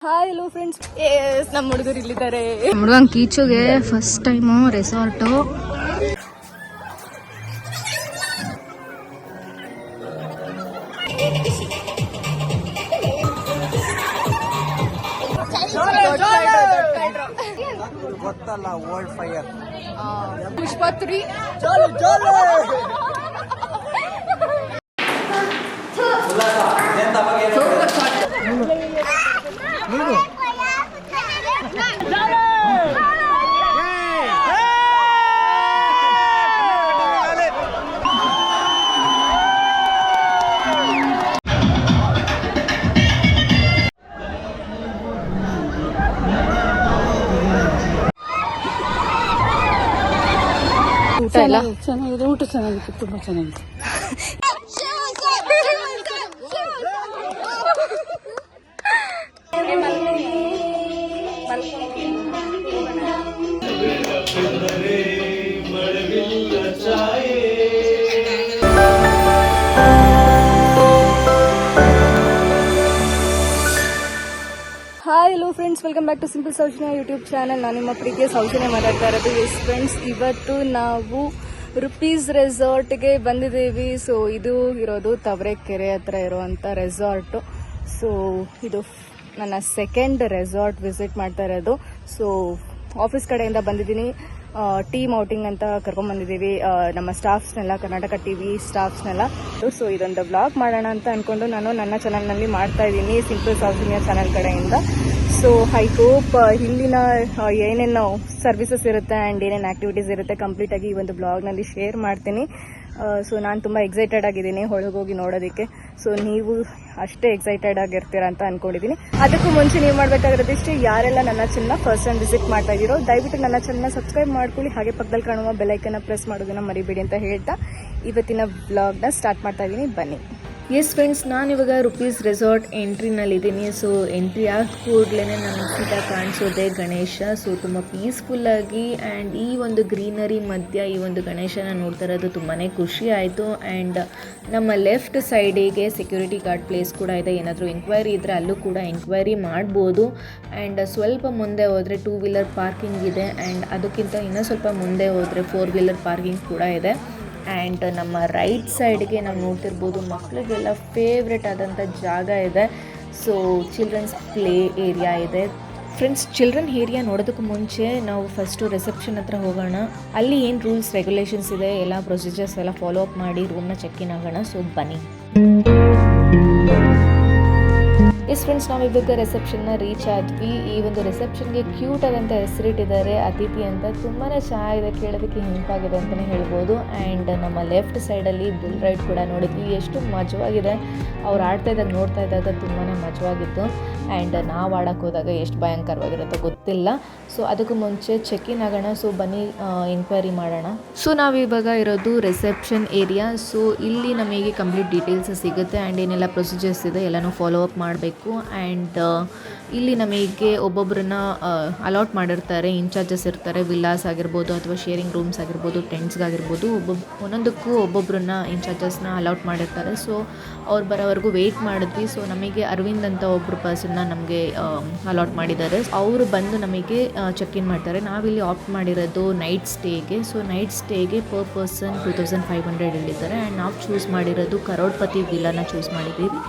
Hi hello friends, ನಮ್ಮ ಹುಡುಗರು ಇಲ್ಲಿದ್ದಾರೆ. ಹುಡುಗನ್ ಕೀಚುಗೆ ಫಸ್ಟ್ ಟೈಮು ರೆಸಾರ್ಟು. ಗೊತ್ತಲ್ಲ ವರ್ಲ್ಡ್ ಫೈರ್ ಪುಷ್ಪ 3 ಊಟ ಎಲ್ಲ ಚೆನ್ನಾಗಿದೆ. ಊಟ ಚೆನ್ನಾಗಿತ್ತು, ತುಂಬಾ ಚೆನ್ನಾಗಿತ್ತು. Hi hello friends, welcome back to simple Soujanya YouTube channel. ನಾನು ನಿಮ್ಮ ಪ್ರೀತಿಯ ಸೌಜನ್ಯ ಮಾತಾಡ್ತಾ ಇರೋದು. ಎಸ್ ಫ್ರೆಂಡ್ಸ್, ಇವತ್ತು ನಾವು ರುಪೀಸ್ ರೆಸಾರ್ಟ್ಗೆ ಬಂದಿದ್ದೀವಿ. ಸೊ ಇದು ಇರೋದು ತಾವರೆಕೆರೆ ಹತ್ರ ಇರುವಂಥ ರೆಸಾರ್ಟು. ಸೊ ಇದು ನನ್ನ ಸೆಕೆಂಡ್ ರೆಸಾರ್ಟ್ ವಿಸಿಟ್ ಮಾಡ್ತಾ ಇರೋದು. ಸೊ ಆಫೀಸ್ ಕಡೆಯಿಂದ ಬಂದಿದ್ದೀನಿ. ಟೀಮ್ ಔಟಿಂಗ್ ಅಂತ ಕರ್ಕೊಂಡ್ಬಂದಿದ್ದೀವಿ ನಮ್ಮ ಸ್ಟಾಫ್ಸ್ನೆಲ್ಲ, ಕರ್ನಾಟಕ ಟಿವಿ ಸ್ಟಾಫ್ಸ್ನೆಲ್ಲ. ಸೊ ಇದೊಂದು ವ್ಲಾಗ್ ಮಾಡೋಣ ಅಂತ ಅಂದ್ಕೊಂಡು ನಾನು ನನ್ನ ಚಾನಲ್ನಲ್ಲಿ ಮಾಡ್ತಾ ಇದ್ದೀನಿ, ಸಿಂಪಲ್ ಸೌಜನ್ಯ ಚಾನಲ್ ಕಡೆಯಿಂದ. ಸೊ ಐ ಹೋಪ್ ಇಲ್ಲಿನ ಏನೇನು ಸರ್ವಿಸಸ್ ಇರುತ್ತೆ ಆ್ಯಂಡ್ ಏನೇನು ಆ್ಯಕ್ಟಿವಿಟೀಸ್ ಇರುತ್ತೆ ಕಂಪ್ಲೀಟಾಗಿ ಈ ಒಂದು ಬ್ಲಾಗ್ನಲ್ಲಿ ಶೇರ್ ಮಾಡ್ತೀನಿ. ಸೊ ನಾನು ತುಂಬ ಎಕ್ಸೈಟೆಡ್ ಆಗಿದ್ದೀನಿ ಒಳಗೋಗಿ ನೋಡೋದಕ್ಕೆ. ಸೊ ನೀವು ಅಷ್ಟೇ ಎಕ್ಸೈಟೆಡ್ ಆಗಿರ್ತೀರ ಅಂತ ಅಂದ್ಕೊಂಡಿದ್ದೀನಿ. ಅದಕ್ಕೂ ಮುಂಚೆ ನೀವು ಮಾಡಬೇಕಾಗಿರೋದು ಇಷ್ಟೇ, ಯಾರೆಲ್ಲ ನನ್ನ ಚಾನಲ್ನ ಫಸ್ಟ್ ಟೈಮ್ ವಿಸಿಟ್ ಮಾಡ್ತಾ ಇದ್ದೀರೋ ದಯವಿಟ್ಟು ನನ್ನ ಚಾನಲ್ನ ಸಬ್ಸ್ಕ್ರೈಬ್ ಮಾಡ್ಕೊಳ್ಳಿ. ಹಾಗೆ ಪಕ್ಕದಲ್ಲಿ ಕಾಣುವ ಬೆಲ್ಲೈಕನ್ನ ಪ್ರೆಸ್ ಮಾಡೋದನ್ನು ಮರಿಬೇಡಿ ಅಂತ ಹೇಳ್ತಾ ಇವತ್ತಿನ ವ್ಲಾಗ್ನ ಸ್ಟಾರ್ಟ್ ಮಾಡ್ತಾ ಇದ್ದೀನಿ. ಬನ್ನಿ. ಎಸ್ ಫ್ರೆಂಡ್ಸ್, ನಾನಿವಾಗ ರುಪೀಸ್ ರೆಸಾರ್ಟ್ ಎಂಟ್ರಿನಲ್ಲಿದ್ದೀನಿ. ಸೊ ಎಂಟ್ರಿ ಆದ ಕೂಡಲೇ ನನ್ನ ಸೀಟಾ ಕಾಣಿಸೋದೆ ಗಣೇಶ. ಸೊ ತುಂಬ ಪೀಸ್ಫುಲ್ಲಾಗಿ ಆ್ಯಂಡ್ ಈ ಒಂದು ಗ್ರೀನರಿ ಮಧ್ಯ ಈ ಒಂದು ಗಣೇಶನ ನೋಡ್ತಾ ಇರೋದು ತುಂಬಾ ಖುಷಿ ಆಯಿತು. ಆ್ಯಂಡ್ ನಮ್ಮ ಲೆಫ್ಟ್ ಸೈಡಿಗೆ ಸೆಕ್ಯೂರಿಟಿ ಗಾರ್ಡ್ ಪ್ಲೇಸ್ ಕೂಡ ಇದೆ. ಏನಾದರೂ ಎಂಕ್ವೈರಿ ಇದ್ದರೆ ಅಲ್ಲೂ ಕೂಡ ಎಂಕ್ವೈರಿ ಮಾಡ್ಬೋದು. ಆ್ಯಂಡ್ ಸ್ವಲ್ಪ ಮುಂದೆ ಹೋದರೆ 2 ವೀಲರ್ ಪಾರ್ಕಿಂಗ್ ಇದೆ. ಆ್ಯಂಡ್ ಅದಕ್ಕಿಂತ ಇನ್ನೂ ಸ್ವಲ್ಪ ಮುಂದೆ ಹೋದರೆ 4 ವೀಲರ್ ಪಾರ್ಕಿಂಗ್ ಕೂಡ ಇದೆ. ಆ್ಯಂಡ್ ನಮ್ಮ ರೈಟ್ ಸೈಡ್ಗೆ ನಾವು ನೋಡ್ತಿರ್ಬೋದು ಮಕ್ಕಳಿಗೆಲ್ಲ ಫೇವ್ರೆಟ್ ಆದಂಥ ಜಾಗ ಇದೆ. ಸೊ ಚಿಲ್ಡ್ರನ್ಸ್ ಪ್ಲೇ ಏರಿಯಾ ಇದೆ. ಫ್ರೆಂಡ್ಸ್, ಚಿಲ್ಡ್ರನ್ ಏರಿಯಾ ನೋಡೋದಕ್ಕೂ ಮುಂಚೆ ನಾವು ಫಸ್ಟು ರಿಸೆಪ್ಷನ್ ಹತ್ರ ಹೋಗೋಣ. ಅಲ್ಲಿ ಏನು ರೂಲ್ಸ್ ರೆಗ್ಯುಲೇಷನ್ಸ್ ಇದೆ ಎಲ್ಲ ಪ್ರೊಸೀಜರ್ಸ್ ಎಲ್ಲ ಫಾಲೋ ಅಪ್ ಮಾಡಿ ರೂಮ್ನ ಚೆಕ್ ಇನ್ ಆಗೋಣ. ಸೊ ಬನ್ನಿ. ಎಸ್ ಫ್ರೆಂಡ್ಸ್, ನಾವಿವಾಗ ರಿಸೆಪ್ಷನ್ನ ರೀಚ್ ಆದ್ವಿ. ಈ ಒಂದು ರಿಸೆಪ್ಷನ್ಗೆ ಕ್ಯೂಟ್ ಆದಂಥ ಹೆಸರಿಟ್ಟಿದ್ದಾರೆ, ಅತಿಥಿ ಅಂತ. ತುಂಬಾ ಚೆನ್ನಾಗಿದೆ, ಕೇಳೋದಕ್ಕೆ ಹಿಂಪಾಗಿದೆ ಅಂತಲೇ ಹೇಳ್ಬೋದು. ಆ್ಯಂಡ್ ನಮ್ಮ ಲೆಫ್ಟ್ ಸೈಡಲ್ಲಿ ಬುಲ್ ರೈಡ್ ಕೂಡ ನೋಡಿದ್ವಿ. ಎಷ್ಟು ಮಜವಾಗಿದೆ. ಅವ್ರು ಆಡ್ತಾ ಇದ್ದಾಗ ನೋಡ್ತಾ ಇದ್ದಾಗ ತುಂಬಾ ಮಜವಾಗಿತ್ತು. ಆ್ಯಂಡ್ ನಾವು ಆಡೋಕ್ಕೆ ಹೋದಾಗ ಎಷ್ಟು ಭಯಂಕರವಾಗಿರುತ್ತೋ ಗೊತ್ತಿಲ್ಲ. ಸೊ ಅದಕ್ಕೂ ಮುಂಚೆ ಚೆಕ್ ಇನ್ ಆಗೋಣ. ಸೊ ಬನ್ನಿ ಎಂಕ್ವೈರಿ ಮಾಡೋಣ. ಸೊ ನಾವಿವಾಗ ಇರೋದು ರಿಸೆಪ್ಷನ್ ಏರಿಯಾ. ಸೊ ಇಲ್ಲಿ ನಮಗೆ ಕಂಪ್ಲೀಟ್ ಡೀಟೇಲ್ಸ್ ಸಿಗುತ್ತೆ ಆ್ಯಂಡ್ ಏನೆಲ್ಲ ಪ್ರೊಸೀಜರ್ಸ್ ಇದೆ ಎಲ್ಲನೂ ಫಾಲೋ ಅಪ್ ಮಾಡಬೇಕು. ಆ್ಯಂಡ್ ಇಲ್ಲಿ ನಮಗೆ ಒಬ್ಬೊಬ್ಬರನ್ನ ಅಲಾಟ್ ಮಾಡಿರ್ತಾರೆ, ಇನ್ಚಾರ್ಜಸ್ ಇರ್ತಾರೆ. ವಿಲ್ಲಾಸ್ ಆಗಿರ್ಬೋದು ಅಥವಾ ಶೇರಿಂಗ್ ರೂಮ್ಸ್ ಆಗಿರ್ಬೋದು, ಟೆಂಟ್ಸ್ಗಾಗಿರ್ಬೋದು, ಒಂದೊಂದಕ್ಕೂ ಒಬ್ಬೊಬ್ಬರನ್ನ ಇನ್ಚಾರ್ಜಸ್ನ ಅಲಾಟ್ ಮಾಡಿರ್ತಾರೆ. ಸೊ ಅವ್ರು ಬರೋವರೆಗೂ ವೆಯ್ಟ್ ಮಾಡಿದ್ವಿ. ಸೊ ನಮಗೆ ಅರವಿಂದ್ ಅಂತ ಒಬ್ಬರು ಪರ್ಸನ್ನ ನಮಗೆ ಅಲಾಟ್ ಮಾಡಿದ್ದಾರೆ. ಅವರು ಬಂದು ನಮಗೆ ಚೆಕ್ ಇನ್ ಮಾಡ್ತಾರೆ. ನಾವಿಲ್ಲಿ ಆಪ್ಟ್ ಮಾಡಿರೋದು ನೈಟ್ ಸ್ಟೇಗೆ. ಸೊ ನೈಟ್ ಸ್ಟೇಗೆ ಪರ್ ಪರ್ಸನ್ 2500 ಹೇಳಿದ್ದಾರೆ. ಆ್ಯಂಡ್ ನಾವು ಚೂಸ್ ಮಾಡಿರೋದು ಕರೋಡ್ಪತಿ ವಿಲ್ಲಾನ ಚೂಸ್ ಮಾಡಿದ್ದೀವಿ.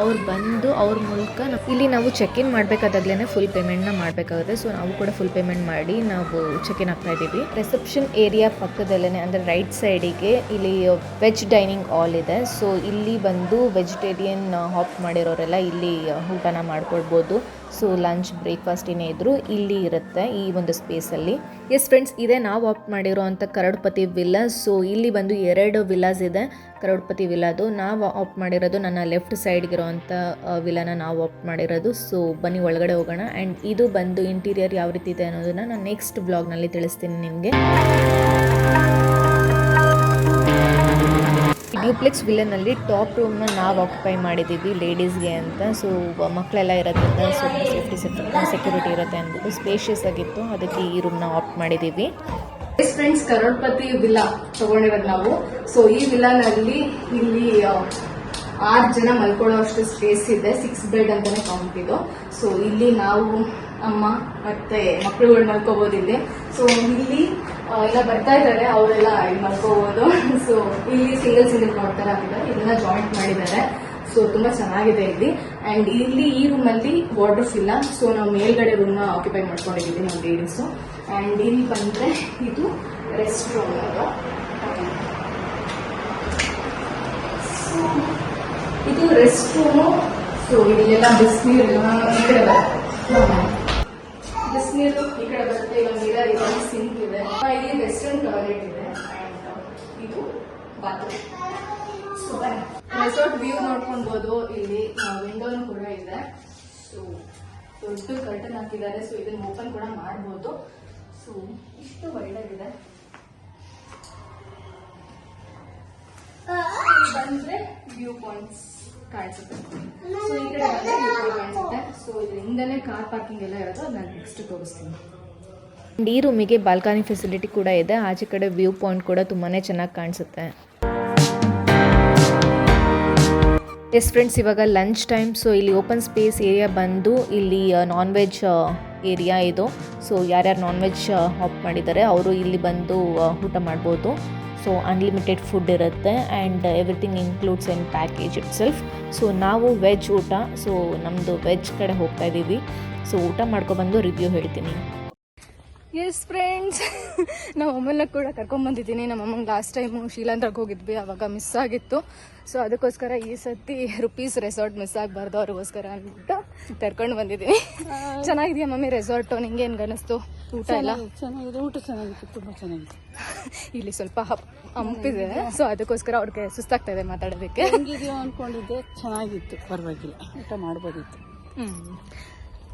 ಅವ್ರು ಬಂದು ಅವ್ರ ಮೂಲಕ ಇಲ್ಲಿ ನಾವು ಚೆಕ್ ಇನ್ ಮಾಡಬೇಕಾದಾಗಲೇ ಫುಲ್ ಪೇಮೆಂಟ್ನ ಮಾಡಬೇಕಾಗುತ್ತೆ. ಸೊ ನಾವು ಕೂಡ ಫುಲ್ ಪೇಮೆಂಟ್ ಮಾಡಿ ನಾವು ಚೆಕ್ ಇನ್ ಆಗ್ತಾ ಇದ್ದೀವಿ. ರಿಸೆಪ್ಷನ್ ಏರಿಯಾ ಪಕ್ಕದಲ್ಲೇ ಅಂದರೆ ರೈಟ್ ಸೈಡಿಗೆ ಇಲ್ಲಿ ವೆಜ್ ಡೈನಿಂಗ್ ಹಾಲ್ ಇದೆ. ಸೊ ಇಲ್ಲಿ ಬಂದು ವೆಜಿಟೇರಿಯನ್ ಆಪ್ಟ್ ಮಾಡಿರೋರೆಲ್ಲ ಇಲ್ಲಿ ಊಟನ ಮಾಡ್ಕೊಳ್ಬೋದು. ಸೊ ಲಂಚ್ ಬ್ರೇಕ್ಫಾಸ್ಟ್ ಏನೇ ಇದ್ದರೂ ಇಲ್ಲಿ ಇರುತ್ತೆ ಈ ಒಂದು ಸ್ಪೇಸಲ್ಲಿ. ಎಸ್ ಫ್ರೆಂಡ್ಸ್, ಇದೇ ನಾವು ಆಪ್ಟ್ ಮಾಡಿರೋ ಅಂಥ ಕರೋಡ್ಪತಿ ವಿಲ್ಲಾ. ಸೊ ಇಲ್ಲಿ ಬಂದು 2 ವಿಲ್ಲಾಸ್ ಇದೆ ಕರೋಡ್ಪತಿ ವಿಲ್ಲಾದು. ನಾವು ಆಪ್ಟ್ ಮಾಡಿರೋದು ನನ್ನ ಲೆಫ್ಟ್ ಸೈಡ್ಗಿರೋ ಅಂಥ ವಿಲ್ಲಾನ ನಾವು ಆಪ್ಟ್ ಮಾಡಿರೋದು. ಸೊ ಬನ್ನಿ ಒಳಗಡೆ ಹೋಗೋಣ. ಆ್ಯಂಡ್ ಇದು ಬಂದು ಇಂಟೀರಿಯರ್ ಯಾವ ರೀತಿ ಇದೆ ಅನ್ನೋದನ್ನು ನಾನು ನೆಕ್ಸ್ಟ್ ಬ್ಲಾಗ್ನಲ್ಲಿ ತಿಳಿಸ್ತೀನಿ ನಿಮಗೆ. ಡ್ಯೂಪ್ಲೆಕ್ಸ್ ವಿಲ್ಲನಲ್ಲಿ ಟಾಪ್ ರೂಮ್ನ ನಾವು ಆಕ್ಯುಪೈ ಮಾಡಿದ್ದೀವಿ ಲೇಡೀಸ್ಗೆ ಅಂತ. ಸೊ ಮಕ್ಕಳೆಲ್ಲ ಇರೋದ್ರಿಂದ ಸ್ವಲ್ಪ ಸೆಕ್ಯೂರಿಟಿ ಇರುತ್ತೆ ಅಂದ್ಬಿಟ್ಟು ಸ್ಪೇಷಿಯಸ್ ಆಗಿತ್ತು, ಅದಕ್ಕೆ ಈ ರೂಮ್ನ ಆಪ್ಟ್ ಮಾಡಿದ್ದೀವಿ. ಫ್ರೆಂಡ್ಸ್, ಕರೋಡ್ಪತಿ ವಿಲ್ಲಾ ತಗೊಂಡಿರೋದು ನಾವು. ಸೊ ಈ ವಿಲ್ಲಾನಲ್ಲಿ ಇಲ್ಲಿ 6 ಜನ ಮಲ್ಕೊಳ್ಳೋ ಅಷ್ಟು ಸ್ಪೇಸ್ ಇದೆ. 6 ಬೆಡ್ ಅಂತಾನೆ ಕೌಂಟ್ ಇದು. ಸೊ ಇಲ್ಲಿ ನಾವು ಅಮ್ಮ ಮತ್ತೆ ಮಕ್ಕಳುಗಳು ಮಲ್ಕೋಬಹುದು ಇಲ್ಲಿ. ಸೊ ಇಲ್ಲಿ ಎಲ್ಲ ಬರ್ತಾ ಇದ್ದಾರೆ, ಅವರೆಲ್ಲ ಇಲ್ಲಿ ಮಲ್ಕೋಬಹುದು. ಸೊ ಇಲ್ಲಿ ಸಿಂಗಲ್ ಕಾಟ್ ಹಾಕಿದ್ದಾರೆ, ಇದನ್ನ ಜಾಯಿಂಟ್ ಮಾಡಿದ್ದಾರೆ. ಸೊ ತುಂಬಾ ಚೆನ್ನಾಗಿದೆ ಇಲ್ಲಿ. ಅಂಡ್ ಇಲ್ಲಿ ಈ ರೂಮ್ ಅಲ್ಲಿ ವಾರ್ಡ್ರೋಬ್ಸ್ ಇಲ್ಲ, ಸೊ ನಾವು ಮೇಲ್ಗಡೆ ರೂಮ್ ನ ಆಕ್ಯುಪೈ ಮಾಡ್ಕೊಂಡಿದ್ದೀವಿ ನಾವು ಲೇಡೀಸ್. ಅಂಡ್ ಇಲ್ಲಿ ಬಂದ್ರೆ ಇದು ರೆಸ್ಟ್ ರೂಮ್ ಅದು. ಇದು ರೆಸ್ಟ್ ರೂಮು. ಸೊ ಇಲ್ಲೆಲ್ಲ ಬಿಸಿನೀರು ಈ ಕಡೆ ಬಿಸಿನೀರು ಈ ಕಡೆ ಬರುತ್ತೆ. ಒಂದು ಮಿರರ್ ಇದೆ, ಸಿಂಕ್ ಇದೆ, ಇಲ್ಲಿ ವೆಸ್ಟರ್ನ್ ಟಾಯ್ಲೆಟ್ ಇದೆ. ಅಂಡ್ ಇದು ಬಾತ್ರೂಮ್. ಸೊ ರೆಸಾರ್ಟ್ ವ್ಯೂ ನೋಡ್ಕೊಳ್ಬಹುದು. ಇಲ್ಲಿ ವಿಂಡೋನು ಕೂಡ ಇದೆ. ಸೊ ದೊಡ್ಡ ಕರ್ಟನ್ ಹಾಕಿದ್ದಾರೆ. ಸೊ ಇದನ್ನ ಓಪನ್ ಕೂಡ ಮಾಡಬಹುದು. ಸೊ ಇಷ್ಟು ಒಳ್ಳೆದಿದೆ. ಬಂದ್ರೆ ವ್ಯೂ ಪಾಯಿಂಟ್ಸ್ ಕಾಣಿಸುತ್ತೆ. ಸೊ ಈ ಕಡೆ ಬಂದ್ರೆ ವ್ಯೂ ಪಾಯಿಂಟ್ ಕಾಣಿಸುತ್ತೆ. ಸೊ ಇದರಿಂದನೇ ಕಾರ್ ಪಾರ್ಕಿಂಗ್ ಎಲ್ಲ ಇರೋದು, ನಾನು ನೆಕ್ಸ್ಟ್ ತೋರಿಸ್ತೀನಿ. ಈ ರೂಮಿಗೆ ಬಾಲ್ಕನಿ ಫೆಸಿಲಿಟಿ ಕೂಡ ಇದೆ. ಆಚೆ ಕಡೆ ವ್ಯೂ ಪಾಯಿಂಟ್ ಕೂಡ ತುಂಬಾ ಚೆನ್ನಾಗಿ ಕಾಣಿಸುತ್ತೆ. ಎಸ್ ಫ್ರೆಂಡ್ಸ್, ಇವಾಗ ಲಂಚ್ ಟೈಮ್. ಸೊ ಇಲ್ಲಿ ಓಪನ್ ಸ್ಪೇಸ್ ಏರಿಯಾ ಬಂದು ಇಲ್ಲಿ ನಾನ್ ವೆಜ್ ಏರಿಯಾ ಇದು. ಸೊ ಯಾರ್ಯಾರು ನಾನ್ ವೆಜ್ ಆಪ್ ಮಾಡಿದ್ದಾರೆ ಅವರು ಇಲ್ಲಿ ಬಂದು ಊಟ ಮಾಡ್ಬೋದು. ಸೊ ಅನ್ಲಿಮಿಟೆಡ್ ಫುಡ್ ಇರುತ್ತೆ and everything includes in package it self. So ನಾವು ವೆಜ್ ಊಟ, ಸೊ ನಮ್ಮದು ವೆಜ್ ಕಡೆ ಹೋಗ್ತಾ ಇದ್ದೀವಿ. ಸೊ ಊಟ ಮಾಡ್ಕೊಬಂದು ರಿವ್ಯೂ ಹೇಳ್ತೀನಿ. ಎಸ್ ಫ್ರೆಂಡ್ಸ್, ನಮ್ಮ ಅಮ್ಮನ್ನ ಕೂಡ ಕರ್ಕೊಂಡ್ಬಂದಿದ್ದೀನಿ. ನಮ್ಮ ಅಮ್ಮಂಗೆ ಲಾಸ್ಟ್ ಟೈಮು ಶೀಲಾಂಧ್ರಕ್ಕೆ ಹೋಗಿದ್ವಿ, ಅವಾಗ ಮಿಸ್ ಆಗಿತ್ತು. ಸೊ ಅದಕ್ಕೋಸ್ಕರ ಈ ಸತಿ ರುಪೀಸ್ ರೆಸಾರ್ಟ್ ಮಿಸ್ ಆಗಬಾರ್ದು ಅವ್ರಿಗೋಸ್ಕರ ಅಂದ್ಬಿಟ್ಟು ಕರ್ಕೊಂಡು ಬಂದಿದ್ದೀನಿ. ಚೆನ್ನಾಗಿದೆಯಾ ಮಮ್ಮಿ ರೆಸಾರ್ಟು? ನಿಂಗೆ ಏನು ಅನಿಸ್ತು? ಊಟ ಎಲ್ಲ ಚೆನ್ನಾಗಿದೆ, ಊಟ ಚೆನ್ನಾಗಿತ್ತು, ತುಂಬ ಚೆನ್ನಾಗಿತ್ತು. ಇಲ್ಲಿ ಸ್ವಲ್ಪ ಹಂಪಿದೆ, ಸೊ ಅದಕ್ಕೋಸ್ಕರ ಅವ್ರಿಗೆ ಸುಸ್ತಾಗ್ತಾ ಇದೆ ಮಾತಾಡೋದಕ್ಕೆ. ಹೆಂಗಿದೆಯೋ ಅನ್ಕೊಂಡಿದ್ದೆ, ಚೆನ್ನಾಗಿತ್ತು, ಪರವಾಗಿಲ್ಲ, ಊಟ ಮಾಡ್ಬೋದಿತ್ತು.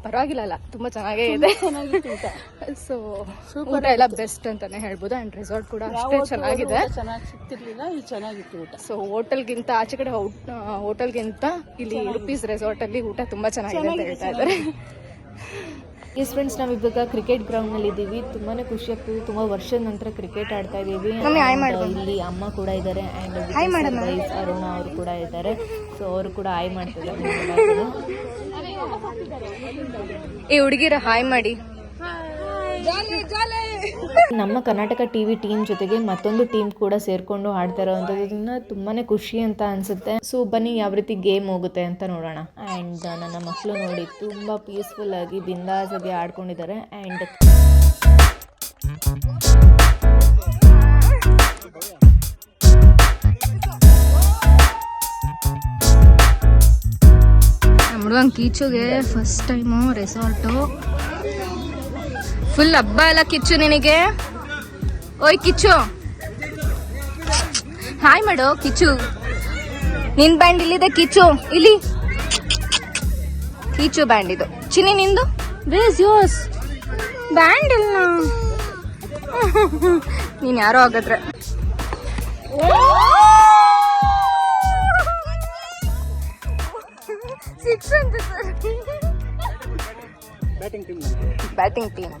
ಪರವಾಗಿಲ್ಲ, ತುಂಬ ಚೆನ್ನಾಗೇ ಇದೆ. ಚೆನ್ನಾಗಿತ್ತು ಊಟ. ಸೊ ಊಟ ಎಲ್ಲ ಬೆಸ್ಟ್ ಅಂತಾನೆ ಹೇಳ್ಬೋದು. ಅಂಡ್ ರೆಸಾರ್ಟ್ ಕೂಡ ಅಷ್ಟೇ ಚೆನ್ನಾಗಿದೆ. ಚೆನ್ನಾಗಿ ಸಿಗ್ತಿರ್ಲಿಲ್ಲ, ಇದು ಚೆನ್ನಾಗಿತ್ತು ಊಟ. ಸೊ ಹೋಟೆಲ್ಗಿಂತ ಆಚೆ ಕಡೆ ಹೋಟೆಲ್ಗಿಂತ ಇಲ್ಲಿ ರುಪೀಸ್ ರೆಸಾರ್ಟ್ ಅಲ್ಲಿ ಊಟ ತುಂಬಾ ಚೆನ್ನಾಗಿದೆ ಅಂತ ಹೇಳ್ತಾ ಇದ್ದಾರೆ. ಎಸ್ ಫ್ರೆಂಡ್ಸ್, ನಾವಿವಾಗ ಕ್ರಿಕೆಟ್ ಗ್ರೌಂಡ್ನಲ್ಲಿ ಇದ್ದೀವಿ. ತುಂಬಾ ಖುಷಿ ಆಗ್ತಿದೆ. ತುಂಬ ವರ್ಷದ ನಂತರ ಕ್ರಿಕೆಟ್ ಆಡ್ತಾ ಇದ್ದೀವಿ. ಇಲ್ಲಿ ಅಮ್ಮ ಕೂಡ ಇದ್ದಾರೆ ಆ್ಯಂಡ್ ಅರುಣ ಅವರು ಕೂಡ ಇದ್ದಾರೆ. ಸೊ ಅವರು ಕೂಡ ಹಾಯ್ ಮಾಡ್ತಿದ್ದಾರೆ. ಈ ಹುಡುಗಿರ ಹಾಯ್ ಮಾಡಿ. ನಮ್ಮ ಕರ್ನಾಟಕ ಟಿವಿ ಟೀಮ್ ಜೊತೆಗೆ ಮತ್ತೊಂದು ಟೀಮ್ ಕೂಡ ಸೇರ್ಕೊಂಡು ಆಡ್ತಾ ಇರೋವಂಥದ್ದನ್ನ ತುಂಬಾ ಖುಷಿ ಅಂತ ಅನಿಸುತ್ತೆ. ಸೊ ಬನ್ನಿ ಯಾವ ರೀತಿ ಗೇಮ್ ಹೋಗುತ್ತೆ ಅಂತ ನೋಡೋಣ. ಆ್ಯಂಡ್ ನನ್ನ ಮಕ್ಕಳು ನೋಡಿ ತುಂಬ ಪೀಸ್ಫುಲ್ ಆಗಿ ಬಿಂದಾಸ್ ಆಗಿ ಆಡ್ಕೊಂಡಿದ್ದಾರೆ. ಆ್ಯಂಡ್ ಹುಡುಗಂಗೆ ಕೀಚುಗೆ ಫಸ್ಟ್ ಟೈಮು ರೆಸಾರ್ಟು. ಫುಲ್ ಹಬ್ಬ ಎಲ್ಲ ಕಿಚ್ಚು ನಿನಗೆ. ಓಯ್ ಕಿಚ್ಚು, ಹಾಯ್ ಮಾಡು ಕಿಚ್ಚು. ನಿನ್ ಬ್ಯಾಂಡ್ ಇಲ್ಲಿದೆ ಕಿಚ್ಚು, ಇಲ್ಲಿ ಕಿಚ್ಚು ಬ್ಯಾಂಡ್ ಇದು. ಚಿನ್ನಿ ನಿಂದು ವೇಸ್ ಯೋಸ್ ಬ್ಯಾಂಡ್ ಇಲ್ಲ. ನೀನ್ ಯಾರೋ ಹಾಗಾದ್ರೆ. Batting team.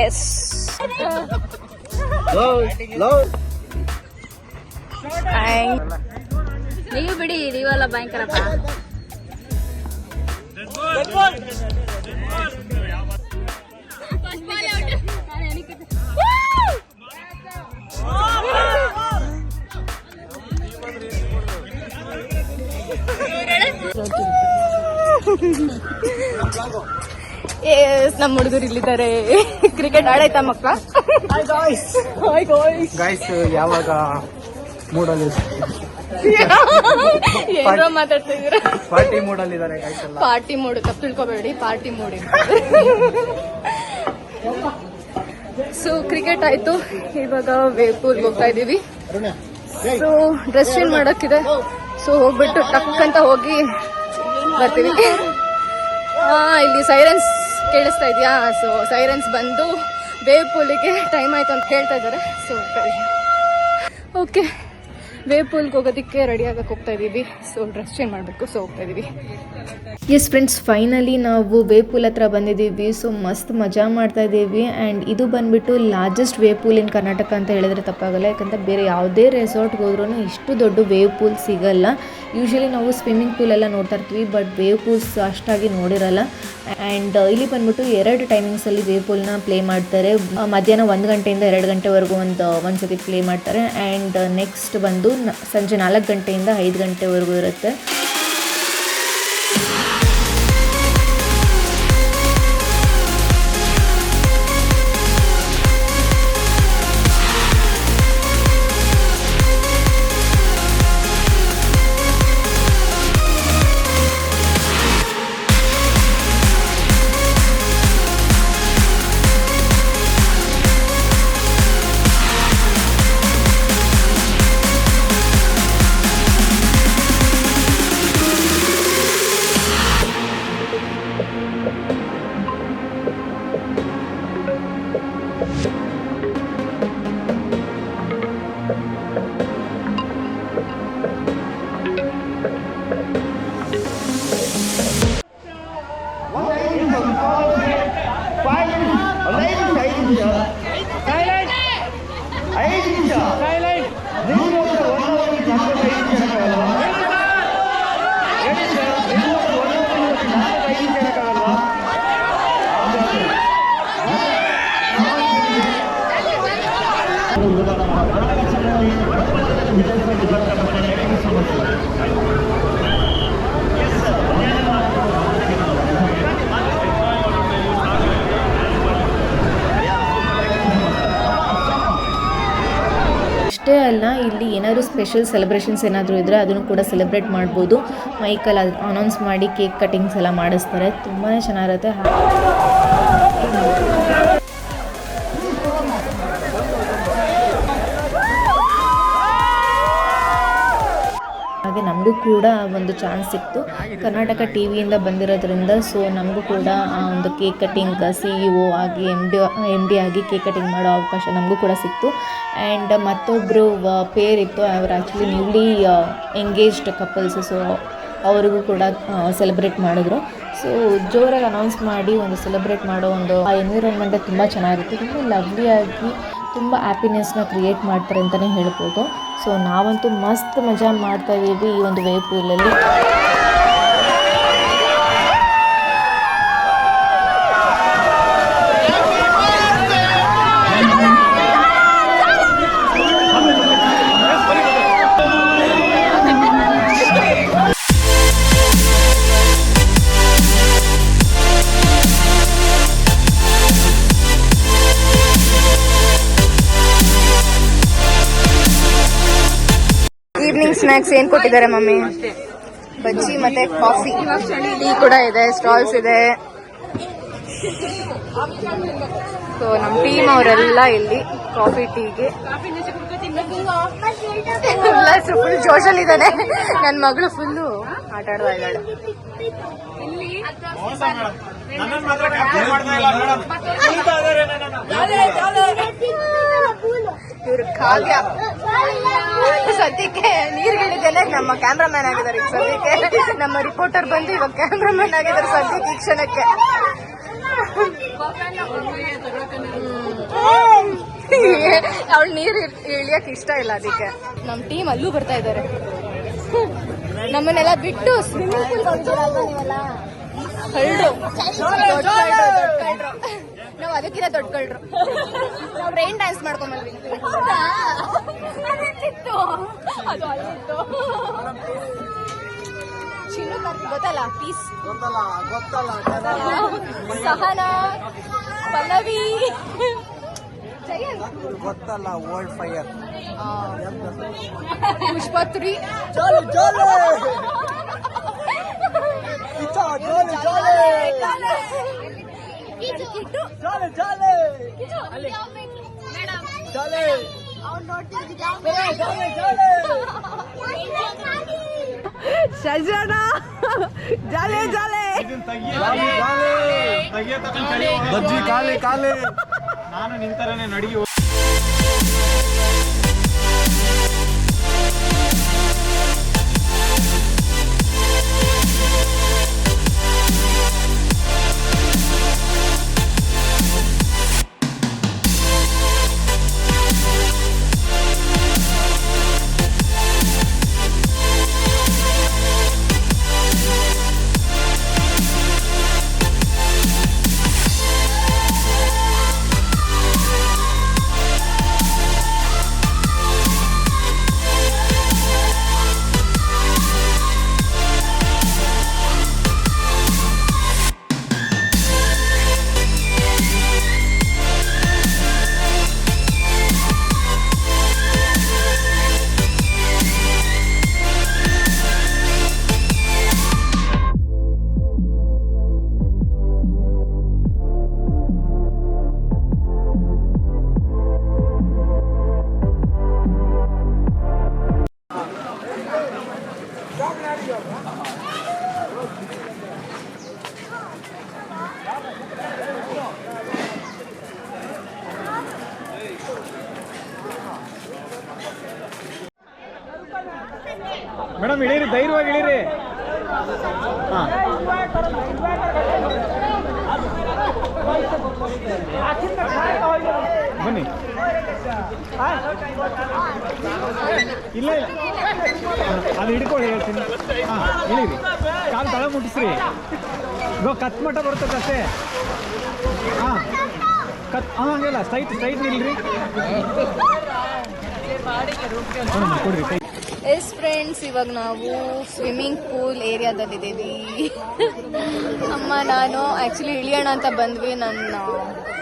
ಎಸ್, ನೀವು ಬಿಡಿ, ನೀವೆಲ್ಲ ಭಯಂಕರಪ್ಪ. ನಮ್ಮ ಹುಡುಗರು ಇಲ್ಲಿದ್ದಾರೆ. ಕ್ರಿಕೆಟ್ ಆಡಾಯ್ತಾ ಮಕ್ಕಳ? ಗೈಸ್, ಯಾವಾಗ ಮೂಡಲ್ಲಿ ಏನೋ ಮಾತಾಡ್ತಾ ಇದೀರ? ಪಾರ್ಟಿ ಮೂಡಲ್ಲಿ ಇದ್ದಾರೆ ಗೈಸ್ ಎಲ್ಲ. ಪಾರ್ಟಿ ಮೂಡ್, ತಪ್ಪು ತಿಳ್ಕೊಬೇಡಿ, ಪಾರ್ಟಿ ಮೂಡ್. ಸೊ ಕ್ರಿಕೆಟ್ ಆಯ್ತು, ಇವಾಗ ವೇವ್ ಪೂಲ್ಗೆ ಹೋಗ್ತಾ ಇದೀವಿ. ಸೊ ಡ್ರೆಸ್ ಚೇಂಜ್ ಮಾಡಕ್ಕಿದೆ. ಸೊ ಹೋಗ್ಬಿಟ್ಟು ಟಕ್ ಅಂತ ಹೋಗಿ ಬರ್ತೀವಿ. ಇಲ್ಲಿ ಸೈರನ್ಸ್ ಕೇಳಿಸ್ತಾ ಇದೆಯಾ? ಸೊ ಸೈರನ್ಸ್ ಬಂದು ವೇವ್ ಪೂಲಿಗೆ ಟೈಮ್ ಆಯ್ತು ಅಂತ ಹೇಳ್ತಾ ಇದ್ದಾರೆ. ಸೊ ಓಕೆ, ವೇವ್ ಪೂಲ್ಗೆ ಹೋಗೋದಕ್ಕೆ ರೆಡಿ ಆಗಕ್ಕೆ ಹೋಗ್ತಾ ಇದ್ದೀವಿ. ಸೊ ಡ್ರೆಸ್ ಚೇಂಜ್ ಮಾಡಬೇಕು, ಸೊ ಹೋಗ್ತಾ ಇದ್ದೀವಿ. ಎಸ್ ಫ್ರೆಂಡ್ಸ್, ಫೈನಲಿ ನಾವು ವೇವ್ ಪೂಲ್ ಹತ್ರ ಬಂದಿದ್ದೀವಿ. ಸೊ ಮಸ್ತ್ ಮಜಾ ಮಾಡ್ತಾ ಇದ್ದೀವಿ. ಆ್ಯಂಡ್ ಇದು ಬಂದುಬಿಟ್ಟು ಲಾರ್ಜೆಸ್ಟ್ ವೇವ್ ಪೂಲ್ ಇನ್ ಕರ್ನಾಟಕ ಅಂತ ಹೇಳಿದ್ರೆ ತಪ್ಪಾಗಲ್ಲ. ಯಾಕಂದರೆ ಬೇರೆ ಯಾವುದೇ ರೆಸಾರ್ಟ್ಗೆ ಹೋದ್ರೂ ಇಷ್ಟು ದೊಡ್ಡ ವೇವ್ ಪೂಲ್ ಸಿಗಲ್ಲ. ಯೂಶ್ವಲಿ ನಾವು ಸ್ವಿಮ್ಮಿಂಗ್ ಪೂಲ್ ಎಲ್ಲ ನೋಡ್ತಾ ಇರ್ತೀವಿ, ಬಟ್ ವೇವ್ ಪೂಲ್ಸ್ ಅಷ್ಟಾಗಿ ನೋಡಿರಲ್ಲ. ಆ್ಯಂಡ್ ಇಲ್ಲಿ ಬಂದ್ಬಿಟ್ಟು 2 ಟೈಮಿಂಗ್ಸಲ್ಲಿ ವೇವ್ ಪೂಲ್ನ ಪ್ಲೇ ಮಾಡ್ತಾರೆ. ಮಧ್ಯಾಹ್ನ 1 ಗಂಟೆಯಿಂದ 2 ಗಂಟೆವರೆಗೂ ಒಂದು ಸತಿ ಪ್ಲೇ ಮಾಡ್ತಾರೆ. ಆ್ಯಂಡ್ ನೆಕ್ಸ್ಟ್ ಬಂದು ಸಂಜೆ 4 ಗಂಟೆಯಿಂದ 5 ಗಂಟೆವರೆಗೂ ಇರುತ್ತೆ. ಅಷ್ಟೇ ಅಲ್ಲ, ಇಲ್ಲಿ ಏನಾದರೂ ಸ್ಪೆಷಲ್ ಸೆಲೆಬ್ರೇಷನ್ಸ್ ಏನಾದರೂ ಇದ್ದರೆ ಅದನ್ನು ಕೂಡ ಸೆಲೆಬ್ರೇಟ್ ಮಾಡ್ಬೋದು. ಮೈಕಲ್ಲಿ ಅನೌನ್ಸ್ ಮಾಡಿ ಕೇಕ್ ಕಟಿಂಗ್ಸ್ ಎಲ್ಲ ಮಾಡಿಸ್ತಾರೆ. ತುಂಬಾ ಚೆನ್ನಾಗಿರುತ್ತೆ. ಹಾಗೆ ನಮಗೂ ಕೂಡ ಒಂದು ಚಾನ್ಸ್ ಸಿಕ್ತು. ಕರ್ನಾಟಕ ಟಿವಿಯಿಂದ ಬಂದಿರೋದ್ರಿಂದ ಸೊ ನಮಗೂ ಕೂಡ ಒಂದು ಕೇಕ್ ಕಟಿಂಗ್ CEO ಆಗಿ ಎಮ್ ಡಿ ಆಗಿ ಕೇಕ್ ಕಟಿಂಗ್ ಮಾಡೋ ಅವಕಾಶ ನಮಗೂ ಕೂಡ ಸಿಕ್ತು. ಆ್ಯಂಡ್ ಮತ್ತೊಬ್ಬರು ಪೇರ್ ಇತ್ತು, ಅವರು actually newly engaged couples. So ಅವ್ರಿಗೂ ಕೂಡ ಸೆಲೆಬ್ರೇಟ್ ಮಾಡಿದ್ರು. ಸೊ ಜೋರಾಗಿ ಅನೌನ್ಸ್ ಮಾಡಿ ಒಂದು ಸೆಲೆಬ್ರೇಟ್ ಮಾಡೋ ಒಂದು ಆ ಎನ್ವಿರಾನ್ಮೆಂಟ್ ತುಂಬ ಚೆನ್ನಾಗಿರುತ್ತೆ. ತುಂಬ ಲವ್ಲಿಯಾಗಿ ತುಂಬ ಹ್ಯಾಪಿನೆಸ್ನ ಕ್ರಿಯೇಟ್ ಮಾಡ್ತಾರೆ ಅಂತಲೇ ಹೇಳ್ಬೋದು. ಸೊ ನಾವಂತೂ ಮಸ್ತ್ ಮಜಾ ಮಾಡ್ತಾ ಇದ್ದೀವಿ ಈ ಒಂದು ವೇವ್ ಪೂಲಲ್ಲಿ. ಈವ್ನಿಂಗ್ ಸ್ನ್ಯಾಕ್ಸ್ ಏನು ಕೊಟ್ಟಿದ್ದಾರೆ ಮಮ್ಮಿ? ಬಜ್ಜಿ ಮತ್ತೆ ಕಾಫಿ, ಟೀ ಕೂಡ ಇದೆ, ಸ್ಟಾಲ್ಸ್ ಇದೆ. ಸೊ ನಮ್ಮ ಟೀಮ್ ಅವರೆಲ್ಲ ಇಲ್ಲಿ ಕಾಫಿ ಟೀಗೆ ಫುಲ್ ಜೋಶಲ್ಲಿ ಇದ್ದಾನೆ. ನನ್ನ ಮಗಳು ಫುಲ್ಲು ಆಟ ಆಡ್ತಾ ಇದ್ದಾಳೆ. ಇವ್ರ ಕಾವ್ಯ ಸದ್ಯಕ್ಕೆ ನೀರ್ಗಿಳಿದೇನೆ ನಮ್ಮ ಕ್ಯಾಮ್ರಾಮ್ಯಾನ್ ಆಗಿದ್ದಾರೆ. ಈಗ ಸದ್ಯಕ್ಕೆ ನಮ್ಮ ರಿಪೋರ್ಟರ್ ಬಂದು ಇವಾಗ ಕ್ಯಾಮ್ರಾಮ್ಯಾನ್ ಆಗಿದ್ದಾರೆ ಸದ್ಯಕ್ಕೆ ಈ ಕ್ಷಣಕ್ಕೆ. ಅವಳು ನೀರು ಇಳಿಯಕ್ಕೆ ಇಷ್ಟ ಇಲ್ಲ, ಅದಕ್ಕೆ ನಮ್ಮ ಟೀಮ್ ಅಲ್ಲೂ ಬರ್ತಾ ಇದ್ದಾರೆ. ನಮ್ಮನ್ನೆಲ್ಲ ಬಿಟ್ಟು ಸ್ವಿಮ್ಮಿಂಗ್ ಪೂಲ್ ನೀವೆಲ್ಲ ಕಳ್ರು, ದೊಡ್ಡ ಕಳ್ರು. ನಾವು ಅದಕ್ಕಿಂತ ದೊಡ್ಡ ಕಳ್ರು. ನಾವು ರೈನ್ ಡ್ಯಾನ್ಸ್ ಮಾಡ್ಕೊಂಬಂದ್ವಿ. ಅದು ಅಲ್ಲಿತ್ತು. ಚಿನ್ನು ಗೊತ್ತಲ್ಲ, ಪೀಸ್ ಸಹನಾ, ಪಲ್ಲವಿ, ಗೊತ್ತಲ್ಲ, ವರ್ಲ್ಡ್ ಫೈರ್, ಪುಷ್ಪತ್ರಿ, ಶಜಾನ, ಜಾಲೆ ಜಾಲೆ, ಬಜ್ಜಿ ಕಾಲೆ ಕಾಲೆ, ನಾನು ನಿಂತರನೆ ನಡಿ. ಮೇಡಮ್ ಇಳೀರಿ, ಧೈರ್ಯವಾಗಿ ಇಳೀರಿ. ಹಾಂ ಬನ್ನಿ. ಇಲ್ಲ ಇಲ್ಲ ಅದು ಹಿಡ್ಕೊಳ್ಳಿ ಹೇಳ್ತೀನಿ. ಹಾಂ ಇಳೀರಿ, ಕಾಲು ತಳ ಮುಟ್ಟಿಸ್ರಿ. ಇವಾಗ ಕತ್ ಮಟ್ಟ ಬರ್ತದೆ ಅಷ್ಟೇ. ಹಾಂ ಹಂಗಿಲ್ಲ, ಸ್ಟ್ರೈಟ್ ನಿಲ್ರಿ. ಕೊಡ್ರಿ ಕೈ. ಎಸ್ ಫ್ರೆಂಡ್ಸ್, ಇವಾಗ ನಾವು ಸ್ವಿಮ್ಮಿಂಗ್ ಪೂಲ್ ಏರಿಯಾದಲ್ಲಿದ್ದೀವಿ. ಅಮ್ಮ ನಾನು ಆ್ಯಕ್ಚುಲಿ ಇಳಿಯೋಣ ಅಂತ ಬಂದ್ವಿ. ನನ್ನ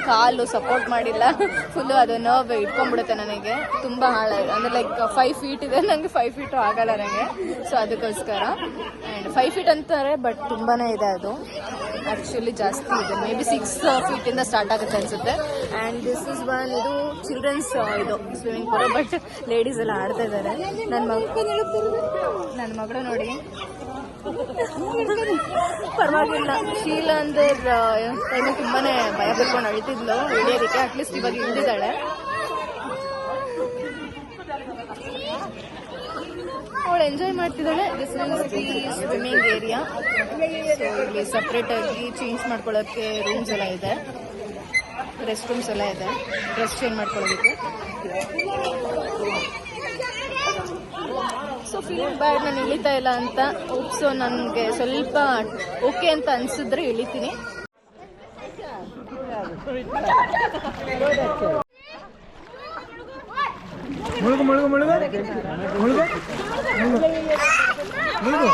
ಕಾಲು ಸಪೋರ್ಟ್ ಮಾಡಿಲ್ಲ, ಫುಲ್ಲು ಅದು ನರ್ವ್ ಇಟ್ಕೊಂಡ್ಬಿಡುತ್ತೆ ನನಗೆ. ತುಂಬ ಹಾಳಾಗಿದೆ, ಅಂದರೆ ಲೈಕ್ 5 ಫೀಟ್ ಇದೆ, ನನಗೆ 5 ಫೀಟು ಆಗಲ್ಲ ನನಗೆ. ಸೊ ಅದಕ್ಕೋಸ್ಕರ ಆ್ಯಂಡ್ 5 ಫೀಟ್ ಅಂತಾರೆ, ಬಟ್ ತುಂಬಾ ಇದೆ ಅದು. ಆ್ಯಕ್ಚುಲಿ ಜಾಸ್ತಿ ಇದೆ, ಮೇ ಬಿ 6 ಫೀಟಿಂದ ಸ್ಟಾರ್ಟ್ ಆಗುತ್ತೆ ಅನಿಸುತ್ತೆ. ಆ್ಯಂಡ್ ದಿಸ್ ಇಸ್ ಒನ್, ಇದು ಚಿಲ್ಡ್ರನ್ಸ್ ಇದು ಸ್ವಿಮ್ಮಿಂಗ್ ಪೂಲ್, ಬಟ್ ಲೇಡೀಸ್ ಎಲ್ಲ ಆಡ್ತಾ ಇದ್ದಾರೆ. ನನ್ನ ಮಗಳು ನೋಡಿ ಪರವಾಗಿಲ್ಲ. ಶೀಲಾ ಅಂದ್ರೆ ಟೈಮಿಗೆ ತುಂಬಾ ಭಯ ಪಡ್ಕೊಂಡು ಅಳ್ತಿದ್ಲು ಇಳಿಯೋದಕ್ಕೆ. ಅಟ್ಲೀಸ್ಟ್ ಇವಾಗ ಇಳಿದಿದ್ದಾಳೆ. ಅವಳು ಎಂಜಾಯ್ ಮಾಡ್ತಿದ್ದಾಳೆ. This is the swimming area. So ಇಲ್ಲಿ ಸಪ್ರೇಟಾಗಿ ಚೇಂಜ್ ಮಾಡ್ಕೊಳ್ಳೋಕ್ಕೆ ರೂಮ್ಸ್ ಎಲ್ಲ ಇದೆ, ರೆಸ್ಟ್ ರೂಮ್ಸ್ ಎಲ್ಲ ಇದೆ, ಡ್ರೆಸ್ ಚೇಂಜ್ ಮಾಡ್ಕೊಳ್ಳೋದಕ್ಕೆ. ಸೊ ಫೀಲಿಂಗ್ ಬ್ಯಾಡ್, ನಾನು ಇಳಿತಾ ಇಲ್ಲ ಅಂತ. ಸೊ ನನಗೆ ಸ್ವಲ್ಪ ಓಕೆ ಅಂತ ಅನಿಸಿದ್ರೆ ಇಳಿತೀನಿ. ಮುಳುಗು ಮುಳುಗು ಮುಳುಗು ಮುಳುಗು ಮುಳುಗು,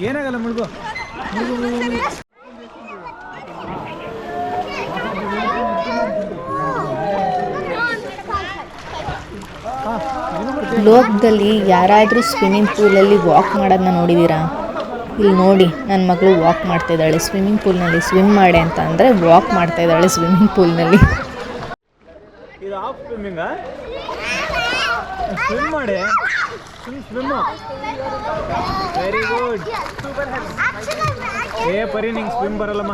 ಏನಾಗಲ್ಲ, ಮುಳುಗು ಮುಳುಗು ಮುಳುಗು. ಲೋಕದಲ್ಲಿ ಯಾರಾದರೂ ಸ್ವಿಮ್ಮಿಂಗ್ ಪೂಲಲ್ಲಿ ವಾಕ್ ಮಾಡೋದನ್ನ ನೋಡಿದ್ದೀರಾ? ಇಲ್ಲಿ ನೋಡಿ, ನನ್ನ ಮಗಳು ವಾಕ್ ಮಾಡ್ತಾಯಿದ್ದಾಳೆ ಸ್ವಿಮ್ಮಿಂಗ್ ಪೂಲ್ನಲ್ಲಿ. ಸ್ವಿಮ್ ಮಾಡೆ ಅಂತ ಅಂದರೆ ವಾಕ್ ಮಾಡ್ತಾಯಿದ್ದಾಳೆ ಸ್ವಿಮ್ಮಿಂಗ್ ಪೂಲ್ನಲ್ಲಿ. ಇದು ಆಫ್ ಸ್ವಿಮ್ಮಿಂಗಾ? ಸ್ವಿಮ್ ಮಾಡಿ, ಸ್ವಿಮ್. Very good. ಏ ಪರಿ, ನಿಂಗೆ ಸ್ವಿಮ್ ಬರಲ್ಲಮ್ಮ.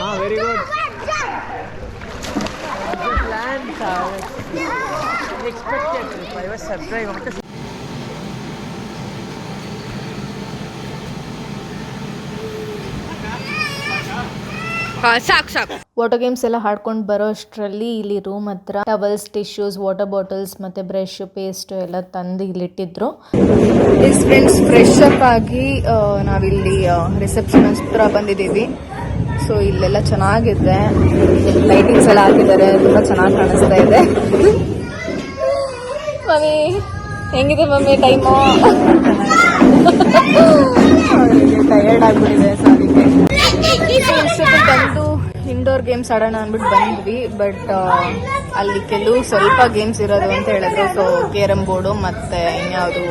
ಹಾಂ, ವೆರಿ ಗುಡ್. ವಾಟರ್ ಗೇಮ್ಸ್ ಎಲ್ಲ ಆಡ್ಕೊಂಡು ಬರೋ ಅಷ್ಟರಲ್ಲಿ ಇಲ್ಲಿ ರೂಮ್ ಹತ್ರ ಟವಲ್ಸ್, ಟಿಶ್ಯೂಸ್, ವಾಟರ್ ಬಾಟಲ್ಸ್ ಮತ್ತು ಬ್ರಷ್, ಪೇಸ್ಟ್ ಎಲ್ಲ ತಂದು ಇಲ್ಲಿಟ್ಟಿದ್ರು. ಎಸ್ ಫ್ರೆಂಡ್ಸ್, ಫ್ರೆಶ್ ಅಪ್ ಆಗಿ ನಾವಿಲ್ಲಿ ರಿಸೆಪ್ಷನ್ ಹತ್ರ ಬಂದಿದ್ದೀವಿ. ಸೊ ಇಲ್ಲೆಲ್ಲ ಚೆನ್ನಾಗಿದೆ, ಲೈಟಿಂಗ್ಸ್ ಎಲ್ಲ ಹಾಕಿದ್ದಾರೆ, ತುಂಬ ಚೆನ್ನಾಗಿ ಕಾಣಿಸ್ತಾ ಇದೆ. ಮಮ್ಮಿ ಹೆಂಗಿದೆ ಮಮ್ಮಿ ಟೈಮು? ಟಯರ್ಡ್ ಆಗ್ಬಿಟ್ಟಿದೆ. ಸೊ ಅದಕ್ಕೆ ಬಂದು ಇಂಡೋರ್ ಗೇಮ್ಸ್ ಆಡೋಣ ಅಂದ್ಬಿಟ್ಟು ಬಂದ್ವಿ. ಬಟ್ ಅಲ್ಲಿ ಕೆಲವು ಸ್ವಲ್ಪ ಗೇಮ್ಸ್ ಇರೋದು ಅಂತ ಹೇಳಿದ್ರು. ಸೊ ಕೇರಮ್ ಬೋರ್ಡು ಮತ್ತೆ ಇನ್ಯಾವುದು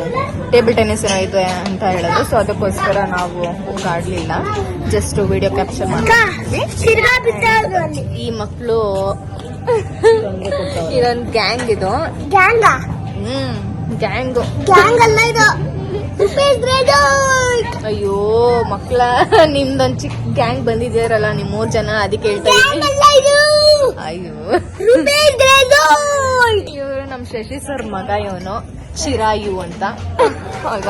ಟೇಬಲ್ ಟೆನ್ನಿಸ್ ಏನೋ ಇದೆ ಅಂತ ಹೇಳಿದ್ರು. ಸೊ ಅದಕ್ಕೋಸ್ಕರ ನಾವು ಹೋಗಿ ಆಡಲಿಲ್ಲ, ಜಸ್ಟ್ ವಿಡಿಯೋ ಕ್ಯಾಪ್ಚರ್ ಮಾಡ್ತೀವಿ. ಈ ಮಕ್ಕಳು ಇದೊಂದು ಗ್ಯಾಂಗ್, ಇದು ಗ್ಯಾಂಗು ಅಯ್ಯೋ ಮಕ್ಕಳ, ನಿಮ್ದೊಂದ್ ಚಿಕ್ಕ ಗ್ಯಾಂಗ್ ಬಂದಿದ್ದೀರಲ್ಲ, ನಿಮ್ 3 ಜನ, ಅದಕ್ಕೆ ಹೇಳ್ತಾ ಇದ್ದೀನಿ. ಅಯ್ಯೋ, ಇವರು ನಮ್ ಶಶಿ ಸರ್ ಮಗ, ಇವನು ಚಿರಾಯು ಅಂತ. ಆಗ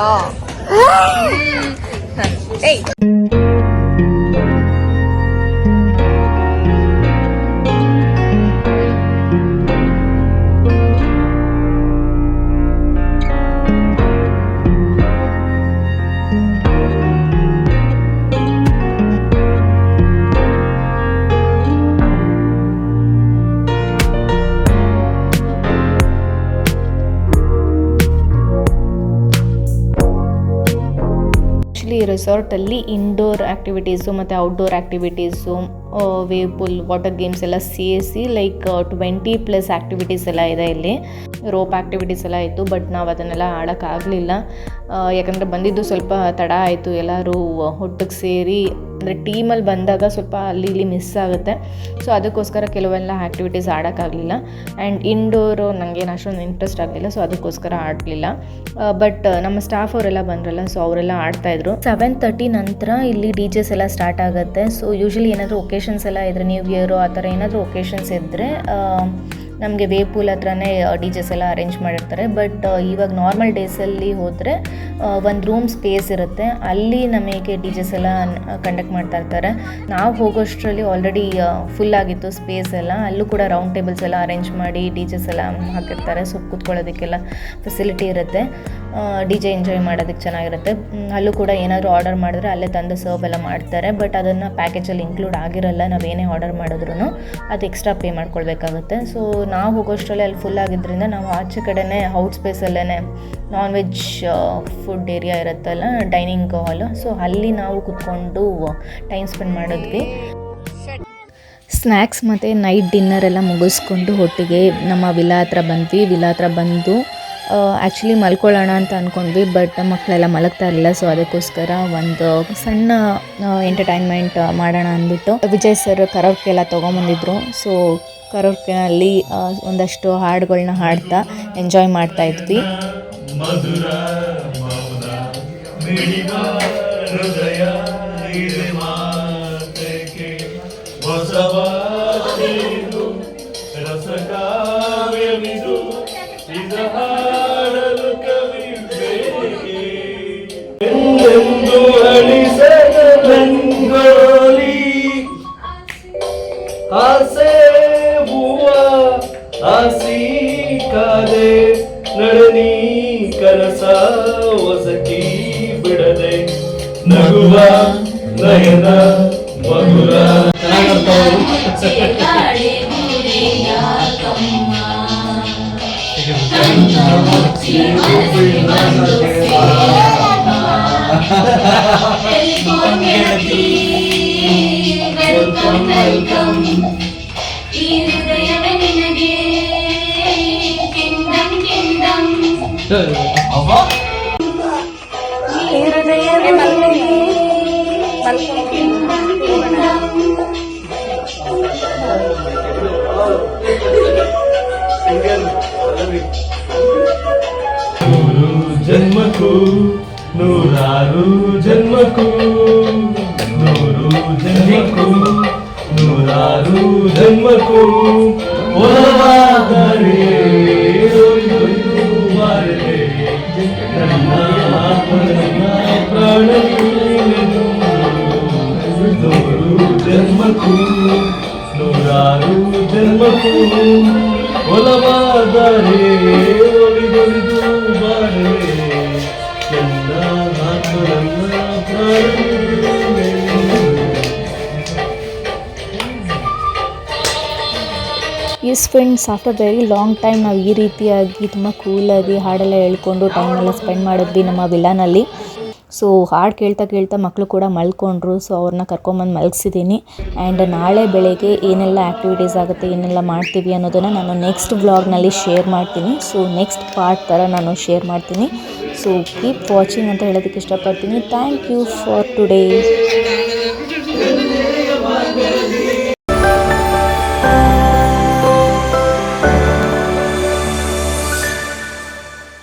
ಏಯ್ ಈ ರೆಸಾರ್ಟಲ್ಲಿ ಇಂಡೋರ್ ಆ್ಯಕ್ಟಿವಿಟೀಸು ಮತ್ತು outdoor activities, wave pool, water games ಎಲ್ಲ ಸೇರಿಸಿ ಲೈಕ್ 20+ ಆ್ಯಕ್ಟಿವಿಟೀಸ್ ಎಲ್ಲ ಇದೆ. ಇಲ್ಲಿ ರೋಪ್ ಆ್ಯಕ್ಟಿವಿಟೀಸ್ ಎಲ್ಲ ಇತ್ತು, ಬಟ್ ನಾವು ಅದನ್ನೆಲ್ಲ ಆಡೋಕ್ಕಾಗಲಿಲ್ಲ. ಯಾಕಂದರೆ ಬಂದಿದ್ದು ಸ್ವಲ್ಪ ತಡ ಆಯಿತು. ಎಲ್ಲರೂ ಒಟ್ಟಿಗೆ ಸೇರಿ, ಅಂದರೆ ಟೀಮಲ್ಲಿ ಬಂದಾಗ ಸ್ವಲ್ಪ ಅಲ್ಲಿ ಇಲ್ಲಿ ಮಿಸ್ ಆಗುತ್ತೆ. ಸೊ ಅದಕ್ಕೋಸ್ಕರ ಕೆಲವೆಲ್ಲ ಆ್ಯಕ್ಟಿವಿಟೀಸ್ ಆಡೋಕ್ಕಾಗಲಿಲ್ಲ. ಆ್ಯಂಡ್ ಇಂಡೋರು ನನಗೇನು ಅಷ್ಟೊಂದು ಇಂಟ್ರೆಸ್ಟ್ ಆಗಲಿಲ್ಲ, ಸೊ ಅದಕ್ಕೋಸ್ಕರ ಆಡಲಿಲ್ಲ. ಬಟ್ ನಮ್ಮ ಸ್ಟಾಫ್ ಅವರೆಲ್ಲ ಬಂದ್ರಲ್ಲ, ಸೊ ಅವರೆಲ್ಲ ಆಡ್ತಾಯಿದ್ರು. 7:30 ನಂತರ ಇಲ್ಲಿ DJs ಎಲ್ಲ ಸ್ಟಾರ್ಟ್ ಆಗುತ್ತೆ. ಸೊ ಯೂಶ್ವಲಿ ಏನಾದರೂ ಒಕೇಶನ್ಸ್ ಎಲ್ಲ ಇದ್ದರೆ, ನ್ಯೂ ಇಯರು ಆ ಥರ ಏನಾದರೂ ಒಕೇಶನ್ಸ್ ಇದ್ದರೆ ನಮಗೆ ವೇವ್ ಪೂಲ್ ಹತ್ರನೇ ಡಿ ಜೆಸ್ ಎಲ್ಲ ಅರೇಂಜ್ ಮಾಡಿರ್ತಾರೆ. ಬಟ್ ಇವಾಗ ನಾರ್ಮಲ್ ಡೇಸಲ್ಲಿ ಹೋದರೆ ಒಂದು ರೂಮ್ ಸ್ಪೇಸ್ ಇರುತ್ತೆ, ಅಲ್ಲಿ ನಮಗೆ ಡಿ ಜೆಸ್ ಎಲ್ಲ ಕಂಡಕ್ಟ್ ಮಾಡ್ತಾ ಇರ್ತಾರೆ. ನಾವು ಹೋಗೋಷ್ಟರಲ್ಲಿ ಆಲ್ರೆಡಿ ಫುಲ್ ಆಗಿತ್ತು ಸ್ಪೇಸ್ ಎಲ್ಲ. ಅಲ್ಲೂ ಕೂಡ ರೌಂಡ್ ಟೇಬಲ್ಸ್ ಎಲ್ಲ ಅರೇಂಜ್ ಮಾಡಿ ಡಿ ಜೆಸ್ ಎಲ್ಲ ಹಾಕಿರ್ತಾರೆ. ಸೊ ಕೂತ್ಕೊಳ್ಳೋದಕ್ಕೆಲ್ಲ ಫೆಸಿಲಿಟಿ ಇರುತ್ತೆ, ಡಿ ಜೆ ಎಂಜಾಯ್ ಮಾಡೋದಕ್ಕೆ ಚೆನ್ನಾಗಿರುತ್ತೆ. ಅಲ್ಲೂ ಕೂಡ ಏನಾದರೂ ಆರ್ಡರ್ ಮಾಡಿದ್ರೆ ಅಲ್ಲೇ ತಂದು ಸರ್ವ್ ಎಲ್ಲ ಮಾಡ್ತಾರೆ. ಬಟ್ ಅದನ್ನು ಪ್ಯಾಕೇಜಲ್ಲಿ ಇನ್ಕ್ಲೂಡ್ ಆಗಿರಲ್ಲ. ನಾವೇನೇ ಆರ್ಡರ್ ಮಾಡಿದ್ರು ಅದು ಎಕ್ಸ್ಟ್ರಾ ಪೇ ಮಾಡ್ಕೊಳ್ಬೇಕಾಗುತ್ತೆ. ಸೊ ನಾವು ಹೋಗೋಷ್ಟರಲ್ಲಿ ಅಲ್ಲಿ ಫುಲ್ ಆಗಿದ್ದರಿಂದ ನಾವು ಆಚೆ ಕಡೆನೇ ಔಟ್ ಸ್ಪೇಸಲ್ಲೇ ನಾನ್ ವೆಜ್ ಫುಡ್ ಏರಿಯಾ ಇರುತ್ತಲ್ಲ, ಡೈನಿಂಗ್ ಹಾಲು, ಸೊ ಅಲ್ಲಿ ನಾವು ಕುತ್ಕೊಂಡು ಟೈಮ್ ಸ್ಪೆಂಡ್ ಮಾಡಿದ್ವಿ. ಸ್ನ್ಯಾಕ್ಸ್ ಮತ್ತು ನೈಟ್ ಡಿನ್ನರ್ ಎಲ್ಲ ಮುಗಿಸ್ಕೊಂಡು ಒಟ್ಟಿಗೆ ನಮ್ಮ ವಿಲಾ ಹತ್ರ ಬಂದ್ವಿ. ವಿಲಾ ಹತ್ರ ಬಂದು ಆ್ಯಕ್ಚುಲಿ ಮಲ್ಕೊಳ್ಳೋಣ ಅಂತ ಅಂದ್ಕೊಂಡ್ವಿ, ಬಟ್ ಮಕ್ಕಳೆಲ್ಲ ಮಲಗ್ತಾ ಇರಲಿಲ್ಲ. ಸೊ ಅದಕ್ಕೋಸ್ಕರ ಒಂದು ಸಣ್ಣ ಎಂಟರ್ಟೈನ್ಮೆಂಟ್ ಮಾಡೋಣ ಅಂದ್ಬಿಟ್ಟು ವಿಜಯ್ ಸರ್ ಕರೋಕೆ ಎಲ್ಲ ತೊಗೊಂಬಂದಿದ್ರು. ಸೊ ಕರೋಕೆನಲ್ಲಿ ಒಂದಷ್ಟು ಹಾಡುಗಳನ್ನ ಹಾಡ್ತಾ ಎಂಜಾಯ್ ಮಾಡ್ತಾ ಇದ್ವಿ. ಮಧುರ ಮೌನ ಮಿಡಿವ ಹೃದಯ ಇದೆ ಮಾತಕ್ಕೆ ಹೊಸವಾದೀನು ರಸಕಾವ್ಯವಿದು ಇದ ಹಾಡಲು ಕವಿ ಬೇಕೆ ಎಂದೆಂದು ಅಳಿಸದ ರಂಗೋಲಿ ಆಸೆ ಹೂವ ಆಸಿ ಕಾದೆ ನಡನಿ ಕನಸ ಹೊಸಕಿ ಬಿಡದೆ ನಗುವ ನಯನ ಮಧುರ. ಜನ್ಮಕ್ಕೂ ನೂರಾರು ಜನ್ಮಕ್ಕೂ ನೂರು ಜನ್ಮಕ್ಕೂ ನೂರಾರು ಜನ್ಮಕ್ಕೂ ಒಲವಾದರೆ ನನ್ನ ಪ್ರಾಣ ನೂರು ಜನ್ಮಕ್ಕೂ ನೂರಾರು ಜನ್ಮಕ್ಕೂ ಒಲವಾದರೆ ಒಲಿದೊಲಿದು ಬಾಳೆ ಎಲ್ಲ ನನ್ನ ಪ್ರಾಣ. S friends, after very long time ನಾವು ಈ ರೀತಿಯಾಗಿ ತುಂಬ ಕೂಲಾಗಿ ಹಾಡೆಲ್ಲ ಹೇಳ್ಕೊಂಡು ಟೈಮೆಲ್ಲ ಸ್ಪೆಂಡ್ ಮಾಡಿದ್ವಿ ನಮ್ಮ ವಿಲಾನಲ್ಲಿ. ಸೊ ಹಾಡು ಕೇಳ್ತಾ ಕೇಳ್ತಾ ಮಕ್ಕಳು ಕೂಡ ಮಲ್ಕೊಂಡ್ರು. ಸೊ ಅವ್ರನ್ನ ಕರ್ಕೊಂಬಂದು ಮಲಗಿಸಿದ್ದೀನಿ. ಆ್ಯಂಡ್ ನಾಳೆ ಬೆಳಗ್ಗೆ ಏನೆಲ್ಲ ಆ್ಯಕ್ಟಿವಿಟೀಸ್ ಆಗುತ್ತೆ, ಏನೆಲ್ಲ ಮಾಡ್ತೀವಿ ಅನ್ನೋದನ್ನು ನಾನು ನೆಕ್ಸ್ಟ್ ವ್ಲಾಗ್ನಲ್ಲಿ ಶೇರ್ ಮಾಡ್ತೀನಿ. ಸೊ ನೆಕ್ಸ್ಟ್ ಪಾರ್ಟ್ ಥರ ನಾನು ಶೇರ್ ಮಾಡ್ತೀನಿ. ಸೊ ಕೀಪ್ ವಾಚಿಂಗ್ ಅಂತ ಹೇಳೋದಕ್ಕೆ ಇಷ್ಟಪಡ್ತೀನಿ. Thank you for today.